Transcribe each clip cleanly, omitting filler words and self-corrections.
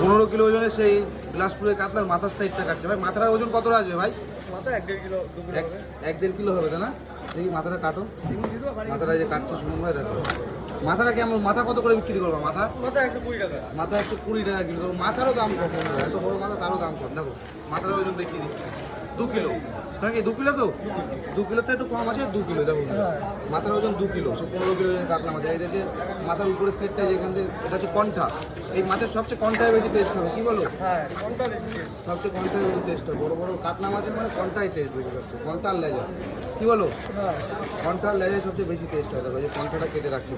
15 kilo ওজনের সেই বিলাসপুরের কাতলার মাথার সাইডটা কাটছে ভাই। মাথার ওজন কত আসবে ভাই? মাথা 1.5 কিলো 2 কিলো হবে। 1-1.5 কিলো হবে তাই না? দেখি মাথাটা কাটো। মাথাটা যে কাটছে সুমন ভাই দেখো। মাথাটা কেমন? মাথা কত করে বিক্রি করবো? মাথা মাথা 120 টাকা। মাথা 120 টাকা কিলো। তো মাথারও দাম কম, এত বড় মাথা তারও দাম কম। দেখো মাথার ওজন দেখিয়ে দিচ্ছি 2 কিলো নাকি 2 কিলো? তো 2 কিলোতে একটু কম আছে, 2 কিলো দেখো মাথার ওজন 2 কিলো। সে 15 কিলো কাতলা মাছ। এই যে মাথার উপরের সেটটা যেখান থেকে এটা হচ্ছে কণ্ঠা। এই মাছের সবচেয়ে কণ্ঠায় বেশি টেস্ট হবে, কি বলো? হ্যাঁ কোনটা বেশি? সবচেয়ে কণ্ঠায় বেশি টেস্ট হবে। বড় বড় কাতলা মাছের মানে কণ্ঠায় টেস্ট বেশি হচ্ছে, কণ্ঠার লেজা, কি বলো? হ্যাঁ কণ্ঠার লেজায় সবচেয়ে বেশি টেস্ট হয়। দেখো এই যে কণ্ঠাটা কেটে রাখছে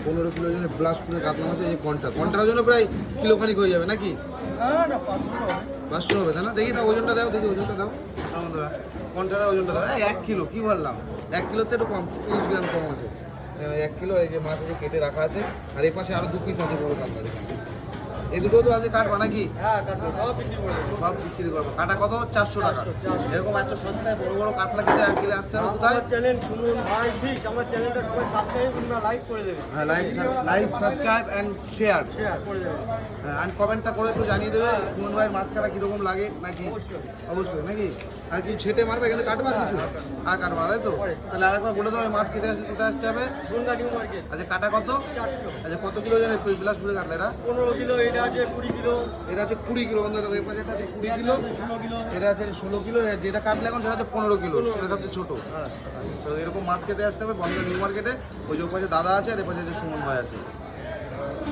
15 কিলো ওজনের বিলাসপুরের কাতলা মাছের এই কণ্ঠার ওজন প্রায় কিলোখানিক হয়ে যাবে নাকি? হ্যাঁ না 500 হবে। 500 হবে তাই না? দেখি তা ওজনটা দাও, দেখি ওজনটা দাও বন্ধুরা। কণ্ঠার ওজনটা দাও। 1 কিলো, কি বললাম? 1 কিলোতে একটু কম, 30 গ্রাম কম আছে। 1 কিলো এই যে মাছ যে কেটে রাখা আছে। আর এই পাশে আরো 2 পিস আছে বড় কাতলা। এই দুটো তো আজকে কাটবা নাকি? হ্যাঁ টাকা সব বিক্রি করে দেবো। সব বিক্রি করবো। কাটা কত? 400 টাকা। 400 এরকম এত সস্তায় বড় বড় কাতলা কেটে 1 কিলো আসতে হবে কোথায়? আমার চ্যানেল শুনুন ভাই, ঠিক আমার চ্যানেলটা সবাই সাবস্ক্রাইব করুন, লাইক করে দেবেন। হ্যাঁ, like subscribe and share share করে দেবেন। অ্যান্ড কমেন্টটা করে একটু জানিয়ে দেবে সুমন ভাইয়ের মাছ কাটা কীরকম লাগে নাকি? অবশ্যই নাকি? আর কি ছেটে মারবে এখানে কাটবা কিছু? আর কাটবা তাই তো? তাহলে আরেকবার বলে দেবো মাছ খেতে আসলে কোথায় আসতে হবে? Bongaon new market. আচ্ছা কাটা কত? 400। আচ্ছা কত কিলো জানেন বিলাসপুরে কাটলা এটা? 15 কিলো, এটা আছে 20 কিলো, এটা আছে 20 কিলো। বন্ধু দেখো এই পাশে আছে 20 কিলো, 16 কিলো। এটা আছে 16 কিলো। যেটা কাটলে এখন সেটা হচ্ছে 15 কিলো, সেটা সবচেয়ে ছোটো। হ্যাঁ তো এরকম মাছ খেতে আসতে হবে বনগা নিউ মার্কেটে। ওই যে ওপাশে দাদা আছে আর এপাশে যে সুমন ভাই আছে।